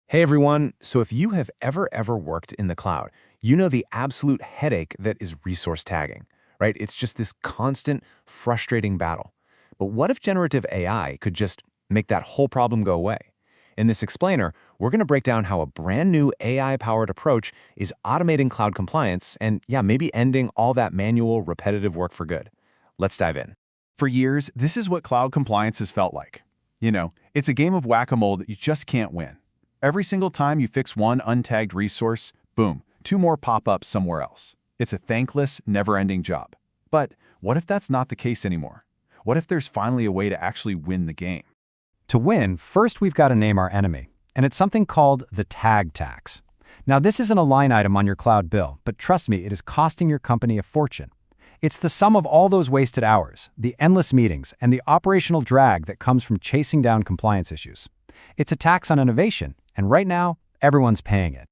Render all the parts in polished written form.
Hey everyone, so if you have ever worked in the cloud, you know the absolute headache that is resource tagging, right? It's just this constant, frustrating battle. But what if generative AI could just make that whole problem go away? In this explainer, we're going to break down how a brand new AI-powered approach is automating cloud compliance and, yeah, maybe ending all that manual, repetitive work for good. Let's dive in. For years, this is what cloud compliance has felt like. It's a game of whack-a-mole that you just can't win. Every single time you fix one untagged resource, boom, two more pop up somewhere else. It's a thankless, never-ending job. But what if that's not the case anymore? What if there's finally a way to actually win the game? To win, first we've got to name our enemy, and it's something called the tag tax. Now, this isn't a line item on your cloud bill, but trust me, it is costing your company a fortune. It's the sum of all those wasted hours, the endless meetings, and the operational drag that comes from chasing down compliance issues. It's a tax on innovation, and right now, everyone's paying it.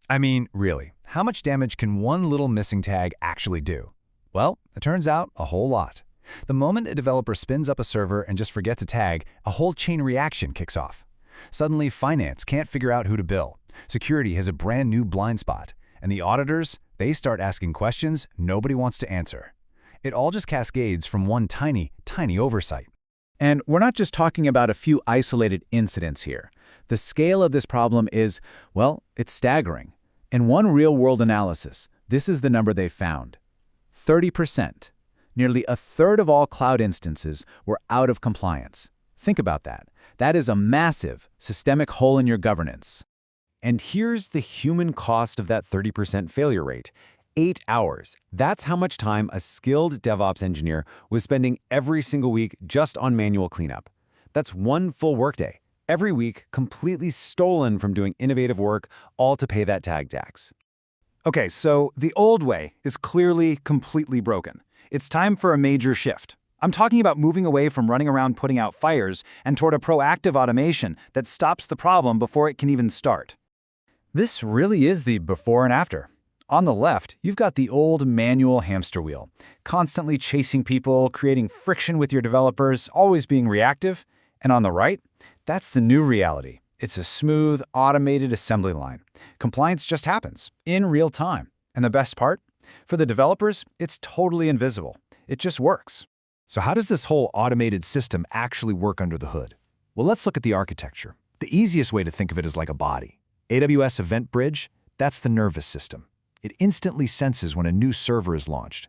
I mean, really, how much damage can one little missing tag actually do? Well, it turns out a whole lot. The moment a developer spins up a server and just forgets a tag, a whole chain reaction kicks off. Suddenly, finance can't figure out who to bill. Security has a brand new blind spot. And the auditors, they start asking questions nobody wants to answer. It all just cascades from one tiny oversight. And we're not just talking about a few isolated incidents here. The scale of this problem is, well, it's staggering. In one real-world analysis, this is the number they found. 30%. Nearly a third of all cloud instances were out of compliance. Think about that. That is a massive, systemic hole in your governance. And here's the human cost of that 30% failure rate. 8 hours. That's how much time a skilled DevOps engineer was spending every single week just on manual cleanup. That's one full workday, every week completely stolen from doing innovative work, all to pay that tag tax. Okay, so the old way is clearly completely broken. It's time for a major shift. I'm talking about moving away from running around putting out fires and toward a proactive automation that stops the problem before it can even start. This really is the before and after. On the left, you've got the old manual hamster wheel, constantly chasing people, creating friction with your developers, always being reactive. And on the right, that's the new reality. It's a smooth, automated assembly line. Compliance just happens, in real time. And the best part? For the developers, it's totally invisible. It just works. So how does this whole automated system actually work under the hood? Well, let's look at the architecture. The easiest way to think of it is like a body. AWS Event Bridge, that's the nervous system. It instantly senses when a new server is launched.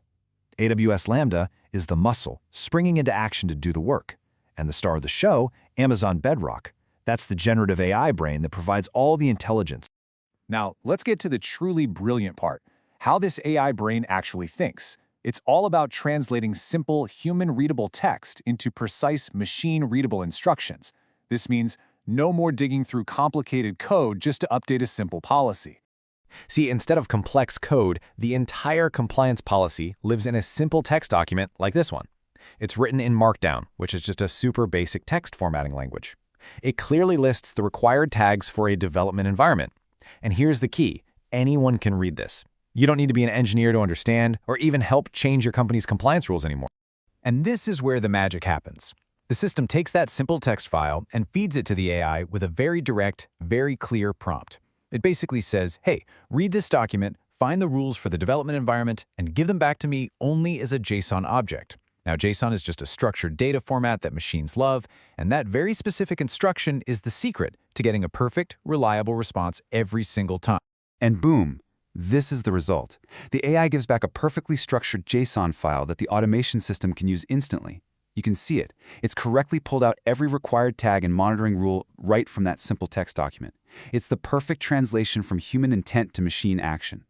AWS Lambda is the muscle, springing into action to do the work. And the star of the show, Amazon Bedrock, that's the generative AI brain that provides all the intelligence. Now, let's get to the truly brilliant part, how this AI brain actually thinks. It's all about translating simple, human-readable text into precise, machine-readable instructions. This means no more digging through complicated code just to update a simple policy. See, instead of complex code, the entire compliance policy lives in a simple text document like this one. It's written in Markdown, which is just a super basic text formatting language. It clearly lists the required tags for a development environment. And here's the key. Anyone can read this. You don't need to be an engineer to understand or even help change your company's compliance rules anymore. And this is where the magic happens. The system takes that simple text file and feeds it to the AI with a very direct, very clear prompt. It basically says, hey, read this document, find the rules for the development environment, and give them back to me only as a JSON object. Now, JSON is just a structured data format that machines love, and that very specific instruction is the secret to getting a perfect, reliable response every single time. And boom, this is the result. The AI gives back a perfectly structured JSON file that the automation system can use instantly. You can see it. It's correctly pulled out every required tag and monitoring rule right from that simple text document. It's the perfect translation from human intent to machine action.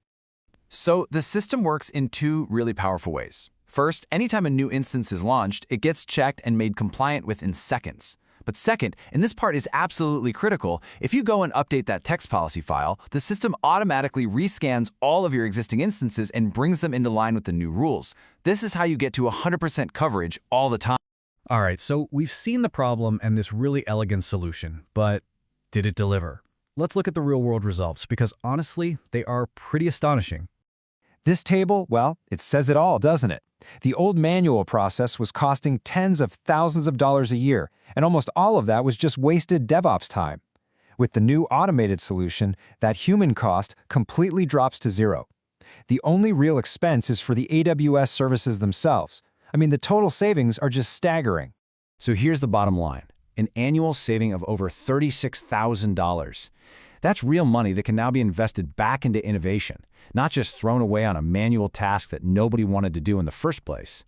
So the system works in two really powerful ways. First, anytime a new instance is launched, it gets checked and made compliant within seconds. But second, and this part is absolutely critical, if you go and update that text policy file, the system automatically rescans all of your existing instances and brings them into line with the new rules. This is how you get to 100% coverage all the time. All right, so we've seen the problem and this really elegant solution, but did it deliver? Let's look at the real-world results, because honestly, they are pretty astonishing. This table, well, it says it all, doesn't it? The old manual process was costing tens of thousands of dollars a year, and almost all of that was just wasted DevOps time. With the new automated solution, that human cost completely drops to zero. The only real expense is for the AWS services themselves. I mean, the total savings are just staggering. So here's the bottom line. An annual saving of over $36,000. That's real money that can now be invested back into innovation, not just thrown away on a manual task that nobody wanted to do in the first place.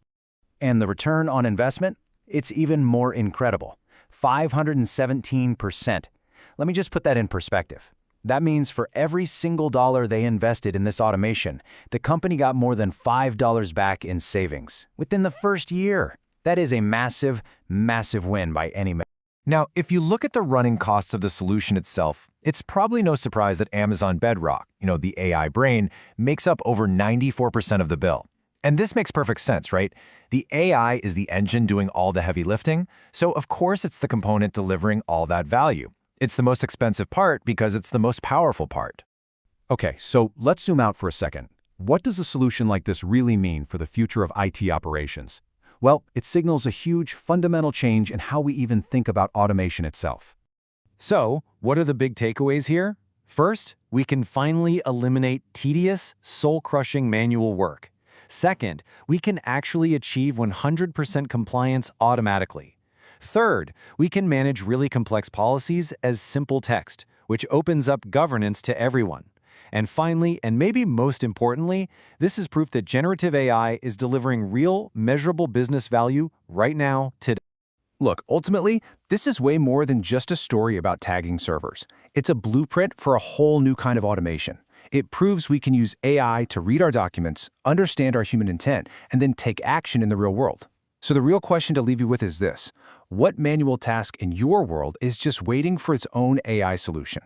And the return on investment? It's even more incredible. 517%. Let me just put that in perspective. That means for every single dollar they invested in this automation, the company got more than $5 back in savings within the first year. That is a massive, massive win by any measure. Now, if you look at the running costs of the solution itself, it's probably no surprise that Amazon Bedrock, the AI brain, makes up over 94% of the bill. And this makes perfect sense, right? The AI is the engine doing all the heavy lifting, so of course it's the component delivering all that value. It's the most expensive part because it's the most powerful part. Okay, so let's zoom out for a second. What does a solution like this really mean for the future of IT operations? Well, it signals a huge fundamental change in how we even think about automation itself. So, what are the big takeaways here? First, we can finally eliminate tedious, soul-crushing manual work. Second, we can actually achieve 100% compliance automatically. Third, we can manage really complex policies as simple text, which opens up governance to everyone. And finally, and maybe most importantly, this is proof that generative AI is delivering real, measurable business value right now, today. Look, ultimately, this is way more than just a story about tagging servers. It's a blueprint for a whole new kind of automation. It proves we can use AI to read our documents, understand our human intent, and then take action in the real world. So the real question to leave you with is this: what manual task in your world is just waiting for its own AI solution?